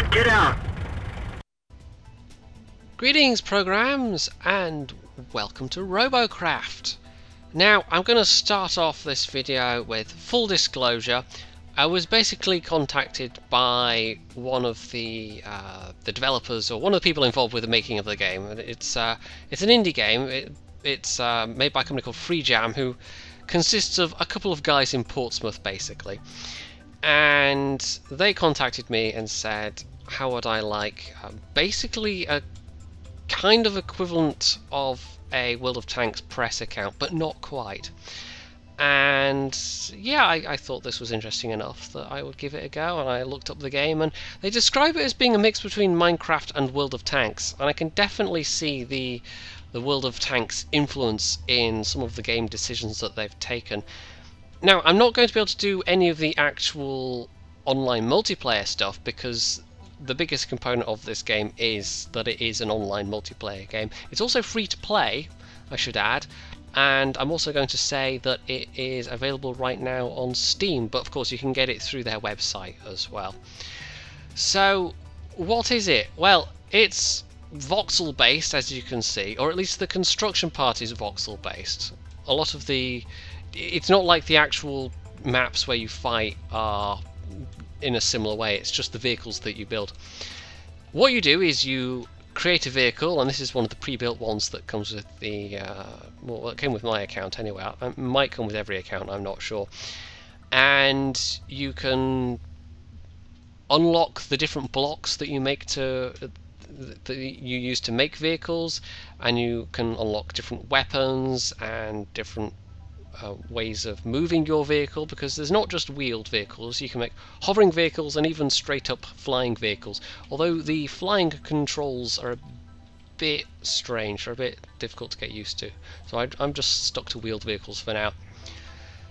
Everyone get out! Greetings programs and welcome to Robocraft. Now I'm going to start off this video with full disclosure. I was basically contacted by one of the developers, or one of the people involved with the making of the game. It's an indie game. It's made by a company called Free Jam, who consists of a couple of guys in Portsmouth basically. And they contacted me and said, how would I like basically a kind of equivalent of a World of Tanks press account, but not quite. And yeah, I thought this was interesting enough that I would give it a go, and I looked up the game, and they describe it as being a mix between Minecraft and World of Tanks, and I can definitely see the World of Tanks influence in some of the game decisions that they've taken. Now, I'm not going to be able to do any of the actual online multiplayer stuff, because the biggest component of this game is that it is an online multiplayer game. It's also free to play, I should add, and I'm also going to say that it is available right now on Steam, but of course you can get it through their website as well. So, what is it? Well, it's voxel based, as you can see, or at least the construction part is voxel based. A lot of it's not like the actual maps where you fight are in a similar way, it's just the vehicles that you build. What you do is you create a vehicle, and this is one of the pre-built ones that comes with the well, it came with my account anyway. It might come with every account, I'm not sure. And you can unlock the different blocks that you make that you use to make vehicles, and you can unlock different weapons and different ways of moving your vehicle, because there's not just wheeled vehicles. You can make hovering vehicles and even straight up flying vehicles, although the flying controls are a bit strange, are a bit difficult to get used to, so I'm just stuck to wheeled vehicles for now.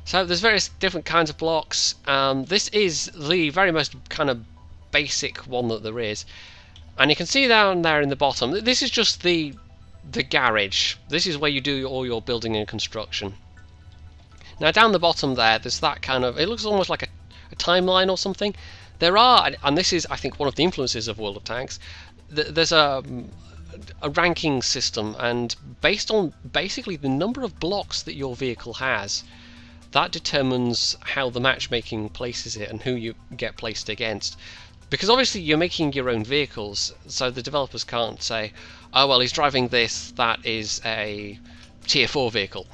So there's various different kinds of blocks. This is the very most kind of basic one that there is, and you can see down there in the bottom, this is just the garage. This is where you do all your building and construction. Now down the bottom there's that kind of, it looks almost like a timeline or something. There are, and this is I think one of the influences of World of Tanks, there's a ranking system, and based on basically the number of blocks that your vehicle has, that determines how the matchmaking places it and who you get placed against. Because obviously you're making your own vehicles, so the developers can't say, oh well, he's driving this, that is a tier 4 vehicle.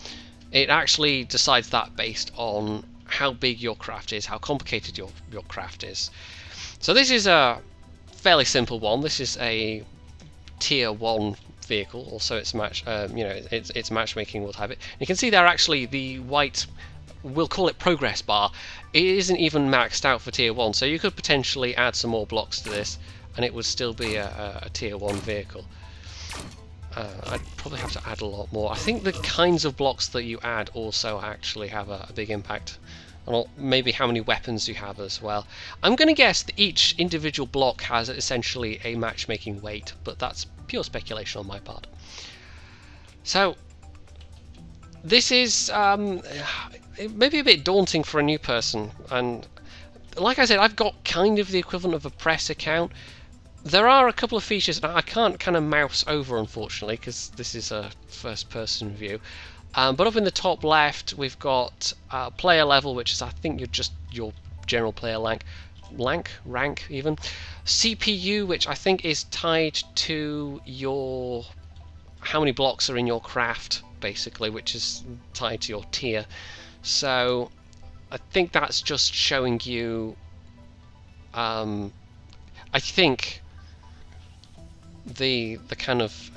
It actually decides that based on how big your craft is, how complicated your craft is. So this is a fairly simple one. This is a tier 1 vehicle, also it's it's matchmaking will have it. You can see there actually the white, we'll call it progress bar. It isn't even maxed out for tier 1, so you could potentially add some more blocks to this and it would still be a tier 1 vehicle. I'd probably have to add a lot more. I think the kinds of blocks that you add also actually have a big impact on maybe how many weapons you have as well. I'm going to guess that each individual block has essentially a matchmaking weight, but that's pure speculation on my part. So this is maybe a bit daunting for a new person, and like I said, I've got kind of the equivalent of a press account. There are a couple of features I can't kind of mouse over, unfortunately, because this is a first-person view. But up in the top left, we've got player level, which is I think your general player rank even. CPU, which I think is tied to your how many blocks are in your craft, basically, which is tied to your tier. So I think that's just showing you. I think. The kind of,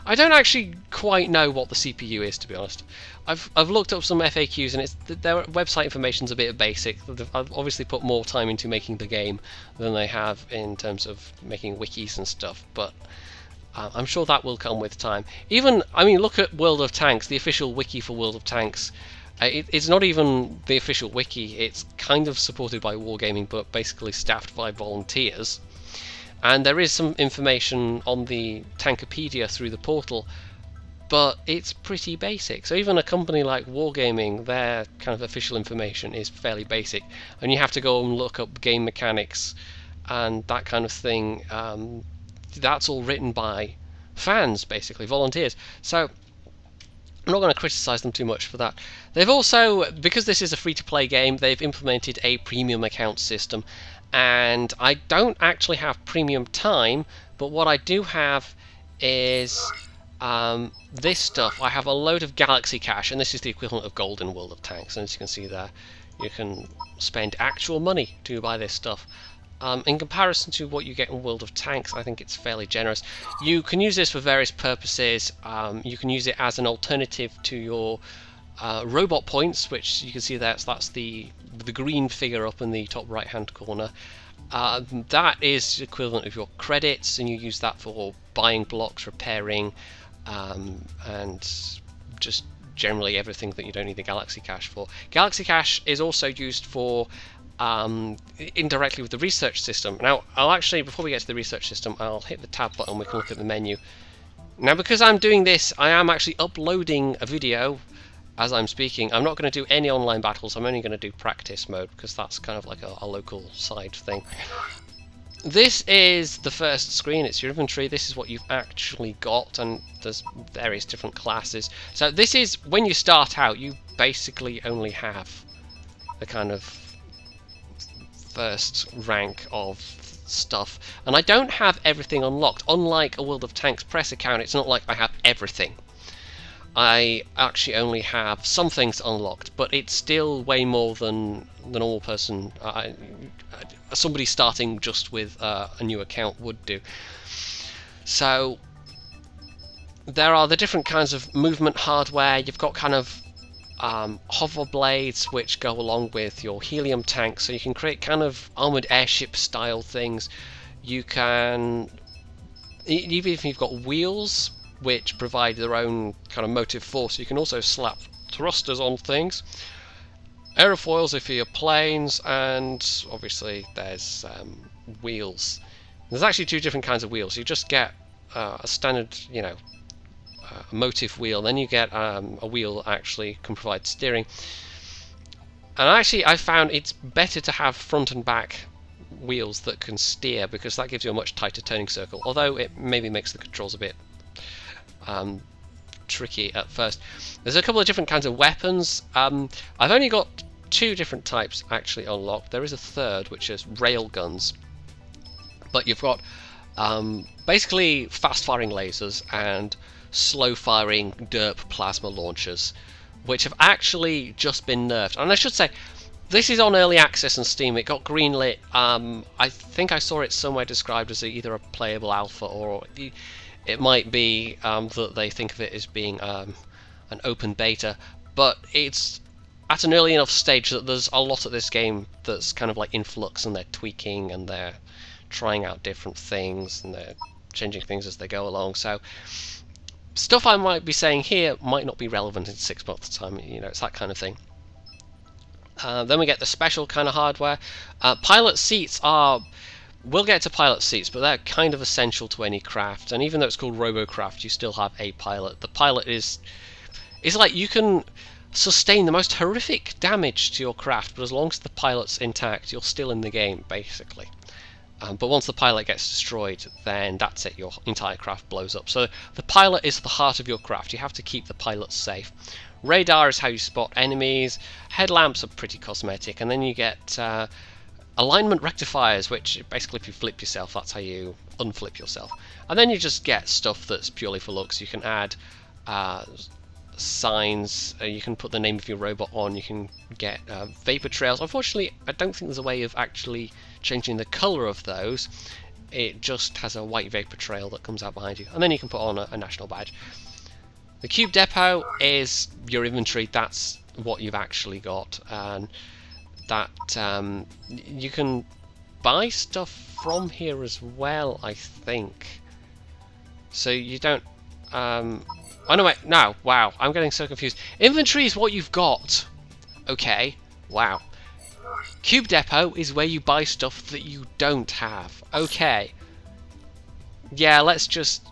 I don't actually quite know what the CPU is, to be honest. I've looked up some FAQs, and their website information's a bit basic. I've obviously put more time into making the game than they have in terms of making wikis and stuff, but I'm sure that will come with time. Even, I mean, look at World of Tanks, the official wiki for World of Tanks. It's not even the official wiki, it's kind of supported by Wargaming, but basically staffed by volunteers. And there is some information on the Tankopedia through the portal, but it's pretty basic. So even a company like Wargaming, their kind of official information is fairly basic, and you have to go and look up game mechanics and that kind of thing, that's all written by fans, basically, volunteers. So I'm not going to criticize them too much for that. They've also, because this is a free-to-play game, they've implemented a premium account system, and I don't actually have premium time, but what I do have is this stuff. I have a load of Galaxy Cash, and this is the equivalent of gold in World of Tanks, and as you can see there, you can spend actual money to buy this stuff. In comparison to what you get in World of Tanks, I think it's fairly generous. You can use this for various purposes. You can use it as an alternative to your robot points, which you can see there. So that's the green figure up in the top right hand corner. That is equivalent of your credits, and you use that for buying blocks, repairing, and just generally everything that you don't need the Galaxy Cash for. Galaxy Cash is also used for indirectly with the research system. Now, I'll actually, before we get to the research system, I'll hit the tab button, we can look at the menu. Now, because I'm doing this, I am actually uploading a video as I'm speaking. I'm not going to do any online battles, I'm only going to do practice mode, because that's kind of like a local side thing. This is the first screen, it's your inventory. This is what you've actually got, and there's various different classes. So this is, when you start out, you basically only have the kind of first rank of stuff, and I don't have everything unlocked. Unlike a World of Tanks press account, it's not like I have everything. I actually only have some things unlocked, but it's still way more than the normal person, somebody starting just with a new account would do. So there are the different kinds of movement hardware. You've got kind of hover blades which go along with your helium tank, so you can create kind of armored airship style things. You can, even if you've got wheels which provide their own kind of motive force, you can also slap thrusters on things, aerofoils if you're planes, and obviously there's wheels. There's actually two different kinds of wheels. You just get a standard, you know, a motive wheel, then you get a wheel that actually can provide steering. And actually I found it's better to have front and back wheels that can steer, because that gives you a much tighter turning circle, although it maybe makes the controls a bit tricky at first. There's a couple of different kinds of weapons. I've only got two different types actually unlocked. There is a third, which is rail guns, but you've got basically fast firing lasers and slow firing derp plasma launchers, which have actually just been nerfed. And I should say, this is on early access on Steam. It got greenlit. I think I saw it somewhere described as either a playable alpha, or it might be that they think of it as being an open beta, but it's at an early enough stage that there's a lot of this game that's kind of like in flux, and they're tweaking and they're trying out different things and they're changing things as they go along. So stuff I might be saying here might not be relevant in 6 months' time, you know, it's that kind of thing. Then we get the special kind of hardware. Pilot seats are... We'll get to pilot seats, but they're kind of essential to any craft, and even though it's called Robocraft, you still have a pilot. The pilot is like, you can sustain the most horrific damage to your craft, but as long as the pilot's intact, you're still in the game, basically. But once the pilot gets destroyed, then that's it, your entire craft blows up. So the pilot is the heart of your craft. You have to keep the pilot safe. Radar is how you spot enemies. Headlamps are pretty cosmetic, and then you get alignment rectifiers, which basically if you flip yourself, that's how you unflip yourself. And then you just get stuff that's purely for looks. You can add signs, you can put the name of your robot on, you can get vapor trails. Unfortunately, I don't think there's a way of actually changing the colour of those. It just has a white vapor trail that comes out behind you, and then you can put on a national badge. The cube depot is your inventory. That's what you've actually got, and that you can buy stuff from here as well, I think. So you don't oh no, wait, no, wow, I'm getting so confused. Inventory is what you've got. Okay, wow. Cube depot is where you buy stuff that you don't have. Okay. Yeah, let's just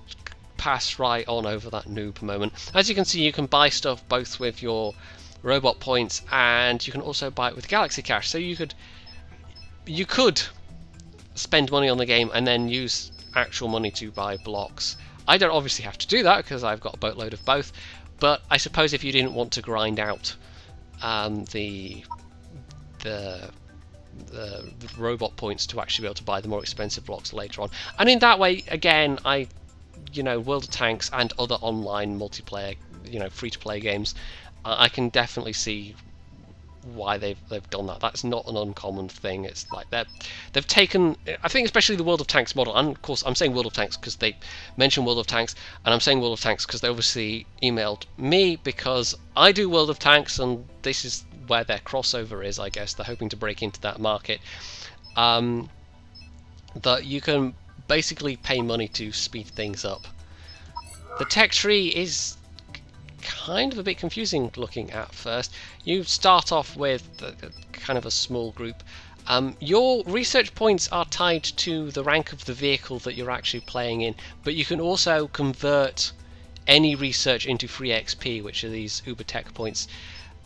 pass right on over that noob moment. As you can see, you can buy stuff both with your robot points, and you can also buy it with Galaxy Cash. So you could spend money on the game and then use actual money to buy blocks. I don't obviously have to do that because I've got a boatload of both, but I suppose if you didn't want to grind out the robot points to actually be able to buy the more expensive blocks later on, and in that way, again, World of Tanks and other online multiplayer, free-to-play games, I can definitely see why they've done that. That's not an uncommon thing. It's like they've taken, I think, especially the World of Tanks model, and of course I'm saying World of Tanks because they mentioned World of Tanks, and I'm saying World of Tanks because they obviously emailed me because I do World of Tanks, and this is where their crossover is, I guess. They're hoping to break into that market. That you can basically pay money to speed things up. The tech tree is kind of a bit confusing looking at first. You start off with kind of a small group. Your research points are tied to the rank of the vehicle that you're actually playing in, but you can also convert any research into free XP, which are these Uber Tech points,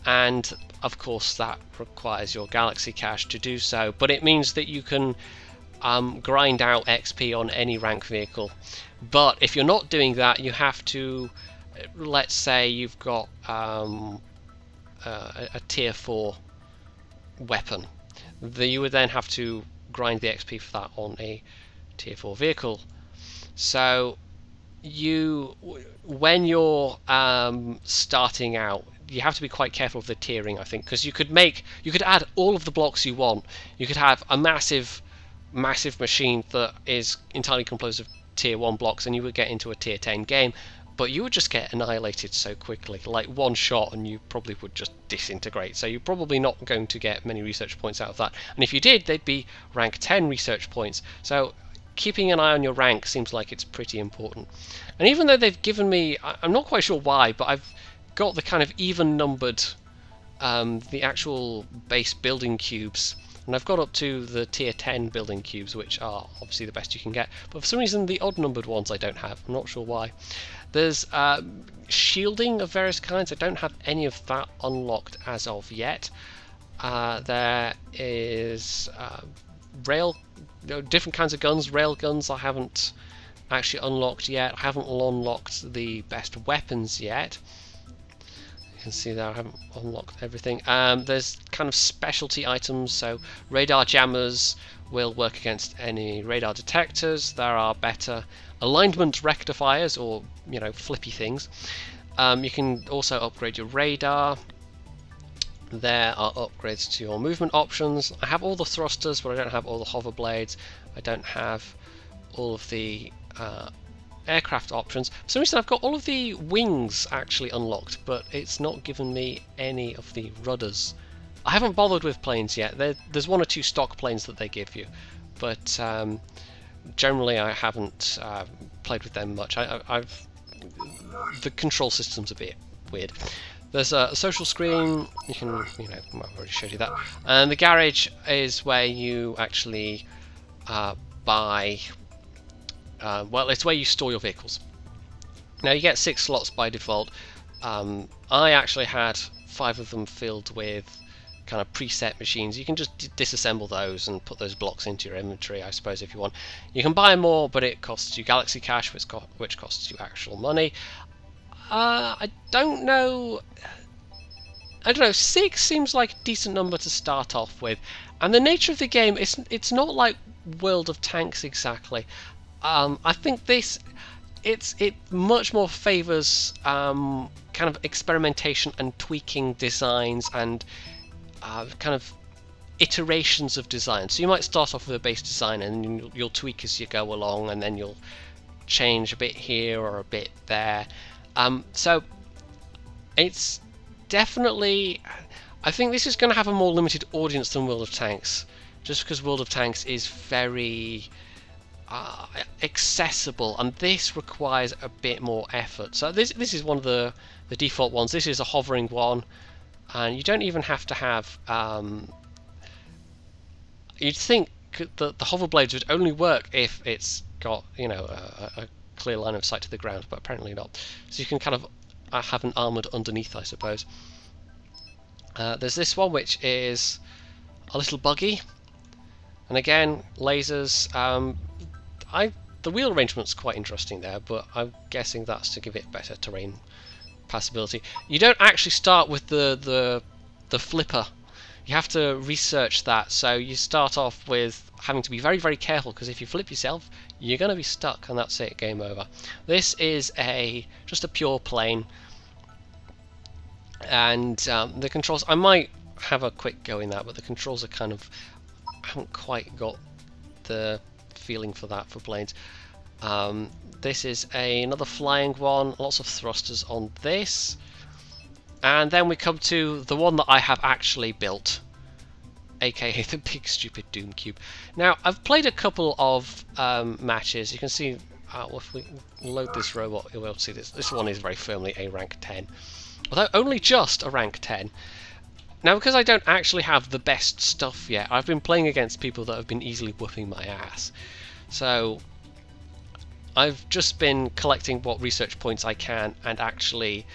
and of course that requires your Galaxy Cash to do so, but it means that you can grind out XP on any rank vehicle. But if you're not doing that, you have to, let's say you've got a tier 4 weapon, you would then have to grind the XP for that on a tier 4 vehicle. So when you're starting out, you have to be quite careful of the tiering, I think, because you could add all of the blocks you want. You could have a massive machine that is entirely composed of tier 1 blocks, and you would get into a tier 10 game, but you would just get annihilated so quickly, like one shot, and you probably would just disintegrate. So you're probably not going to get many research points out of that, and if you did, they'd be rank 10 research points. So keeping an eye on your rank seems like it's pretty important. And even though they've given me, I'm not quite sure why, but I've got the kind of even numbered the actual base building cubes, and I've got up to the tier 10 building cubes, which are obviously the best you can get, but for some reason the odd numbered ones I don't have. I'm not sure why. There's shielding of various kinds. I don't have any of that unlocked as of yet. There is different kinds of guns. Rail guns I haven't actually unlocked yet. I haven't unlocked the best weapons yet. You can see there I haven't unlocked everything. There's kind of specialty items, so radar jammers will work against any radar detectors. There are better alignment rectifiers, or flippy things. You can also upgrade your radar. There are upgrades to your movement options. I have all the thrusters, but I don't have all the hover blades. I don't have all of the aircraft options. For some reason I've got all of the wings actually unlocked, but it's not given me any of the rudders. I haven't bothered with planes yet. There's one or two stock planes that they give you, but generally I haven't played with them much. The control system's a bit weird. There's a social screen. You can, I've already showed you that. And the garage is where you actually buy. Well, it's where you store your vehicles. Now you get 6 slots by default. I actually had 5 of them filled with kind of preset machines. You can just disassemble those and put those blocks into your inventory, I suppose, if you want. You can buy more, but it costs you Galaxy Cash, which costs you actual money. I don't know. 6 seems like a decent number to start off with, and the nature of the game, it's not like World of Tanks exactly. I think it much more favours kind of experimentation and tweaking designs and kind of iterations of design. So you might start off with a base design and you'll tweak as you go along, and then you'll change a bit here or a bit there. So it's definitely, I think this is going to have a more limited audience than World of Tanks, just because World of Tanks is very accessible, and this requires a bit more effort. So this is one of the default ones. This is a hovering one, and you don't even have to have you'd think that the hover blades would only work if it's got a clear line of sight to the ground, but apparently not. So you can kind of have an armoured underneath, I suppose. There's this one which is a little buggy. And again, lasers. The wheel arrangement's quite interesting there, but I'm guessing that's to give it better terrain passability. You don't actually start with the flipper. You have to research that, so you start off with having to be very, very careful, because if you flip yourself, you're going to be stuck, and that's it, game over. This is just a pure plane, and the controls, I might have a quick go in that, but the controls are kind of, I haven't quite got the feeling for that for planes. This is another flying one, lots of thrusters on this. And then we come to the one that I have actually built, aka the big stupid Doom Cube. Now, I've played a couple of matches. You can see, if we load this robot, you'll be able to see this. This one is very firmly a rank 10, although only just a rank 10. Now, because I don't actually have the best stuff yet, I've been playing against people that have been easily whooping my ass. So I've just been collecting what research points I can, and actually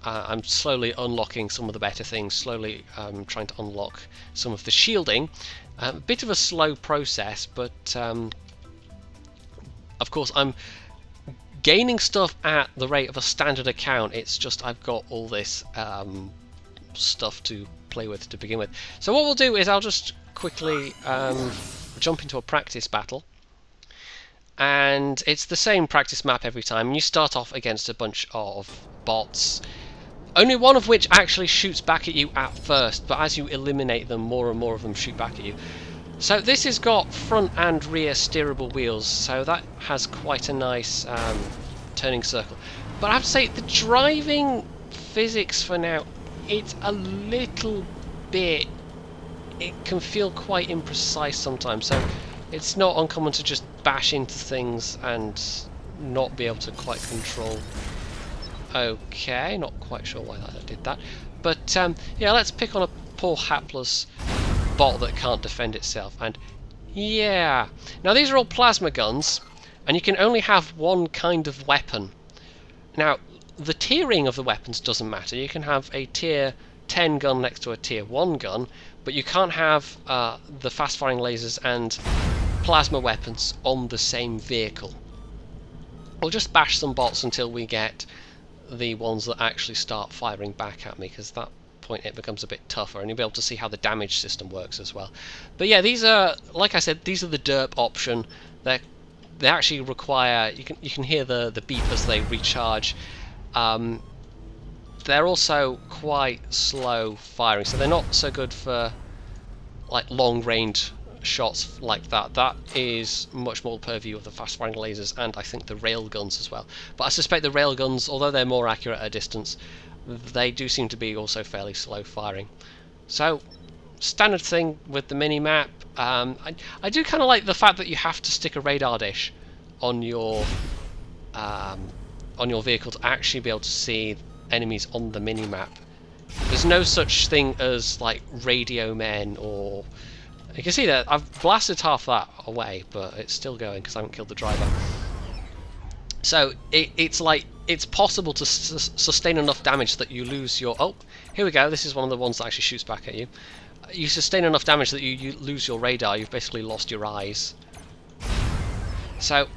I'm slowly unlocking some of the better things, slowly trying to unlock some of the shielding. A bit of a slow process, but of course I'm gaining stuff at the rate of a standard account. It's just I've got all this stuff to play with to begin with. So what we'll do is I'll just quickly jump into a practice battle. And it's the same practice map every time. You start off against a bunch of bots, only one of which actually shoots back at you at first, but as you eliminate them, more and more of them shoot back at you. So this has got front and rear steerable wheels, so that has quite a nice turning circle. But I have to say, the driving physics for now, it's a little bit, it can feel quite imprecise sometimes, so it's not uncommon to just bash into things and not be able to quite control. Okay, not quite sure why that did that, but yeah, let's pick on a poor hapless bot that can't defend itself. And yeah, now these are all plasma guns, and you can only have one kind of weapon. Now, the tiering of the weapons doesn't matter. You can have a tier 10 gun next to a tier 1 gun, but you can't have the fast-firing lasers and plasma weapons on the same vehicle. We'll just bash some bots until we get the ones that actually start firing back at me, because at that point it becomes a bit tougher, and you'll be able to see how the damage system works as well. But yeah, these are, like I said, these are the derp option. They actually require, you can hear the beep as they recharge. They're also quite slow firing, so they're not so good for like long range shots like that. That is much more purview of the fast firing lasers and I think the rail guns as well. But I suspect the rail guns, although they're more accurate at a distance, they do seem to be also fairly slow firing. So standard thing with the mini map. I do kind of like the fact that you have to stick a radar dish on your vehicle to actually be able to see enemies on the mini map. There's no such thing as like radio men, or you can see that I've blasted half that away, but it's still going because I haven't killed the driver. So it's like it's possible to sustain enough damage that you lose your... Oh, here we go. This is one of the ones that actually shoots back at you. You sustain enough damage that you lose your radar. You've basically lost your eyes. So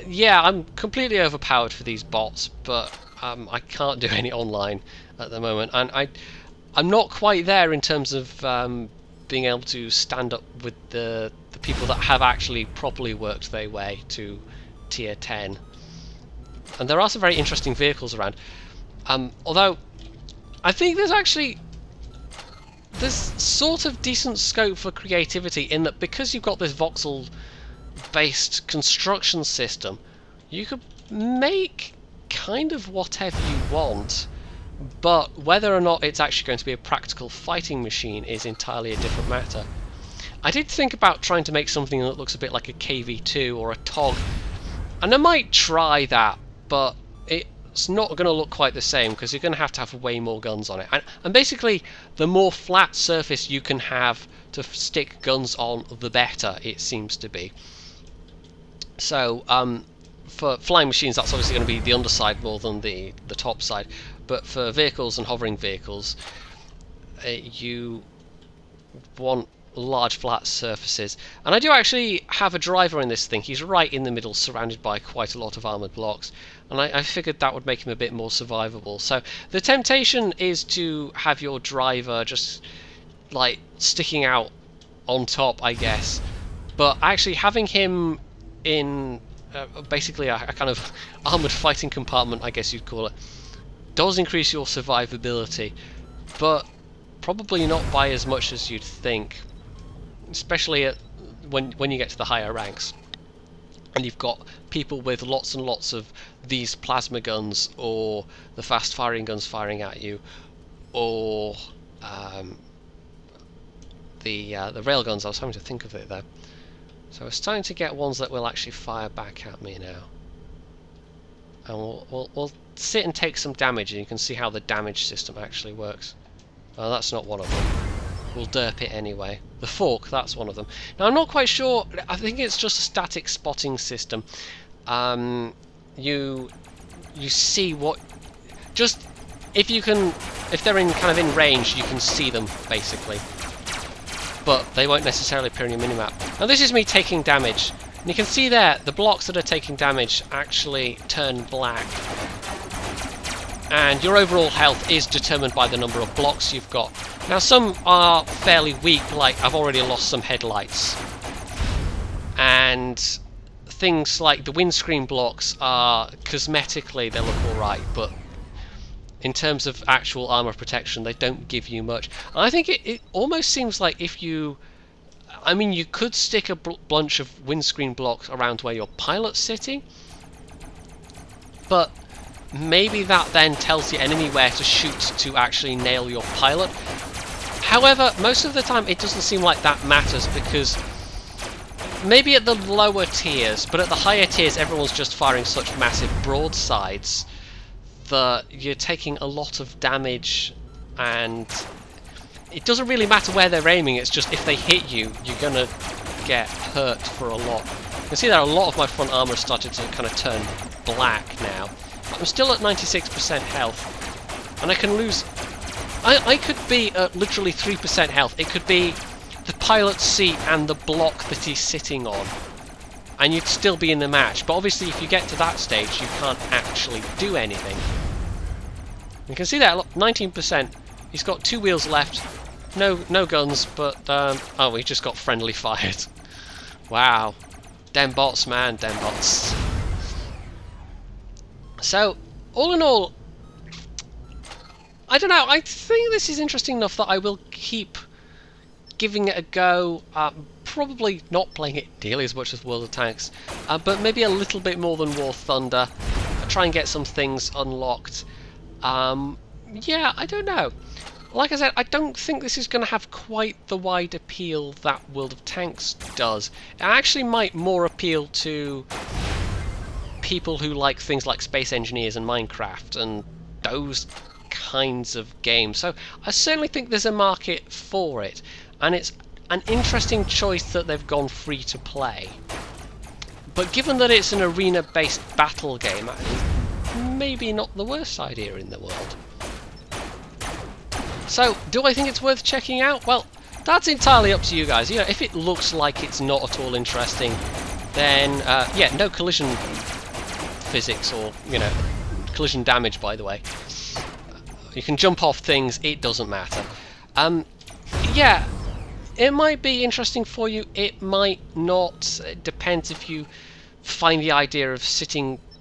yeah, I'm completely overpowered for these bots, but I can't do any online at the moment, and I'm not quite there in terms of being able to stand up with the people that have actually properly worked their way to tier 10. And there are some very interesting vehicles around. Although I think there's sort of decent scope for creativity in that, because you've got this voxel based construction system, you could make kind of whatever you want, but whether or not it's actually going to be a practical fighting machine is entirely a different matter. I did think about trying to make something that looks a bit like a KV2 or a TOG, and I might try that, but it's not going to look quite the same because you're going to have way more guns on it. And basically, the more flat surface you can have to stick guns on, the better it seems to be. So for flying machines, that's obviously going to be the underside more than the top side. But for vehicles and hovering vehicles, you want large flat surfaces. And I do actually have a driver in this thing. He's right in the middle, surrounded by quite a lot of armoured blocks, and I figured that would make him a bit more survivable. So the temptation is to have your driver just like sticking out on top, I guess, but actually having him in basically a kind of armoured fighting compartment, I guess you'd call it, does increase your survivability, but probably not by as much as you'd think, especially when you get to the higher ranks and you've got people with lots and lots of these plasma guns or the fast firing guns firing at you, or the railguns. I was having to think of it there. So we're starting to get ones that will actually fire back at me now. And we'll sit and take some damage, and you can see how the damage system actually works. Oh, that's not one of them. We'll derp it anyway. The fork, that's one of them. Now I'm not quite sure, I think it's just a static spotting system. You see what, just if they're in kind of in range, you can see them basically, but they won't necessarily appear on your minimap. Now this is me taking damage, and you can see there the blocks that are taking damage actually turn black, and your overall health is determined by the number of blocks you've got. Now some are fairly weak, like I've already lost some headlights, and things like the windscreen blocks are cosmetically, they look alright, but in terms of actual armor protection they don't give you much. And I think it almost seems like if you, I mean, you could stick a bunch of windscreen blocks around where your pilot's sitting, but maybe that then tells the enemy where to shoot to actually nail your pilot. However, most of the time it doesn't seem like that matters, because maybe at the lower tiers, but at the higher tiers everyone's just firing such massive broadsides that you're taking a lot of damage, and it doesn't really matter where they're aiming, it's just if they hit you, you're gonna get hurt for a lot. You can see that a lot of my front armor started to kind of turn black now. I'm still at 96% health, and I can lose... I could be at literally 3% health. It could be the pilot's seat and the block that he's sitting on, and you'd still be in the match. But obviously if you get to that stage, you can't actually do anything. You can see that, look, 19%. He's got 2 wheels left. No guns, but... oh, he just got friendly fired. Wow. Dem bots, man, dem bots. So, all in all, I don't know, I think this is interesting enough that I will keep giving it a go. Probably not playing it nearly as much as World of Tanks, but maybe a little bit more than War Thunder. Try and get some things unlocked. Yeah, I don't know. Like I said, I don't think this is going to have quite the wide appeal that World of Tanks does. It actually might more appeal to people who like things like Space Engineers and Minecraft and those kinds of games. So I certainly think there's a market for it, and it's an interesting choice that they've gone free to play. But given that it's an arena-based battle game, maybe not the worst idea in the world. So, do I think it's worth checking out? Well, that's entirely up to you guys. You know, if it looks like it's not at all interesting, then yeah, no collision physics, or, you know, collision damage, by the way. You can jump off things, it doesn't matter. Yeah, it might be interesting for you, it might not. It depends if you find the idea of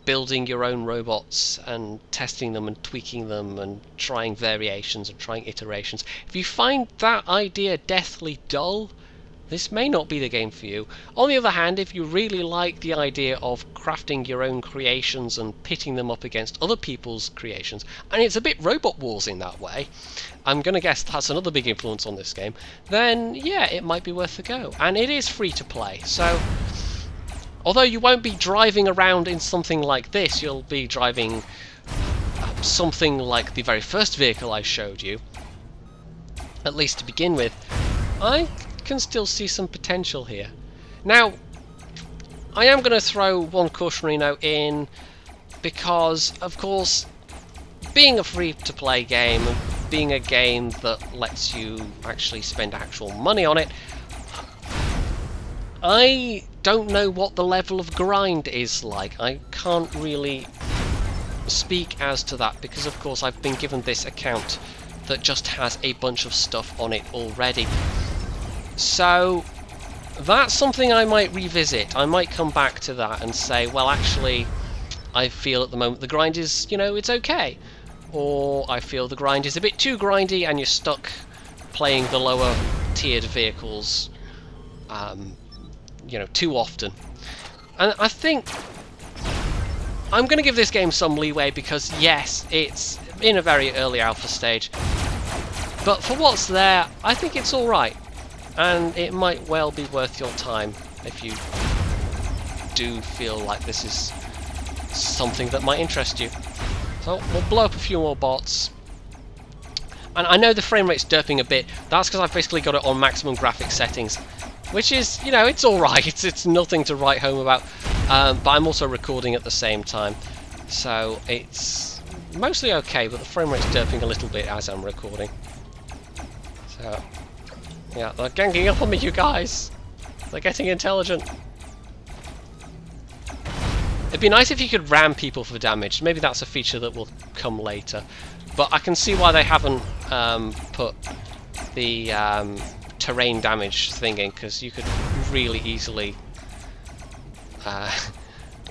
building your own robots and testing them and tweaking them and trying variations and trying iterations. If you find that idea deathly dull, this may not be the game for you. On the other hand, if you really like the idea of crafting your own creations and pitting them up against other people's creations, and it's a bit Robot Wars in that way, I'm going to guess that's another big influence on this game, then yeah, it might be worth a go. And it is free to play, so although you won't be driving around in something like this, you'll be driving something like the very first vehicle I showed you, at least to begin with. I can still see some potential here. Now, I am going to throw one cautionary note in, because of course, being a free-to-play game, being a game that lets you actually spend actual money on it, I don't know what the level of grind is like. I can't really speak as to that because of course I've been given this account that just has a bunch of stuff on it already. So that's something I might revisit. I might come back to that and say, well, actually, I feel at the moment the grind is, you know, it's okay. Or I feel the grind is a bit too grindy and you're stuck playing the lower tiered vehicles, you know, too often. And I think I'm going to give this game some leeway because, yes, it's in a very early alpha stage. But for what's there, I think it's alright. And it might well be worth your time if you do feel like this is something that might interest you. So we'll blow up a few more bots. And I know the frame rate's derping a bit. That's because I've basically got it on maximum graphics settings. Which is, you know, it's alright. It's nothing to write home about. But I'm also recording at the same time. So it's mostly okay, but the frame rate's derping a little bit as I'm recording. So, yeah, they're ganging up on me, you guys. They're getting intelligent. It'd be nice if you could ram people for damage. Maybe that's a feature that will come later. But I can see why they haven't put the terrain damage thing in, because you could really easily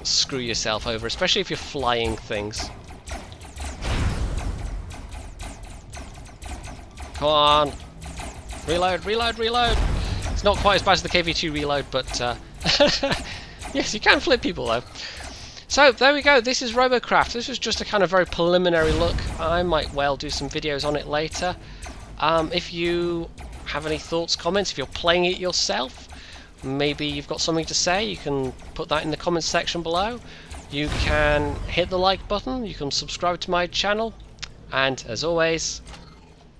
screw yourself over, especially if you're flying things. Come on! Reload, reload, reload! It's not quite as bad as the KV2 reload, but yes, you can flip people though. So there we go, this is Robocraft. This was just a kind of very preliminary look. I might well do some videos on it later. If you have any thoughts, comments, if you're playing it yourself, maybe you've got something to say, you can put that in the comments section below. You can hit the like button, you can subscribe to my channel, and as always,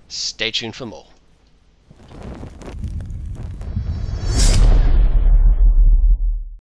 stay tuned for more.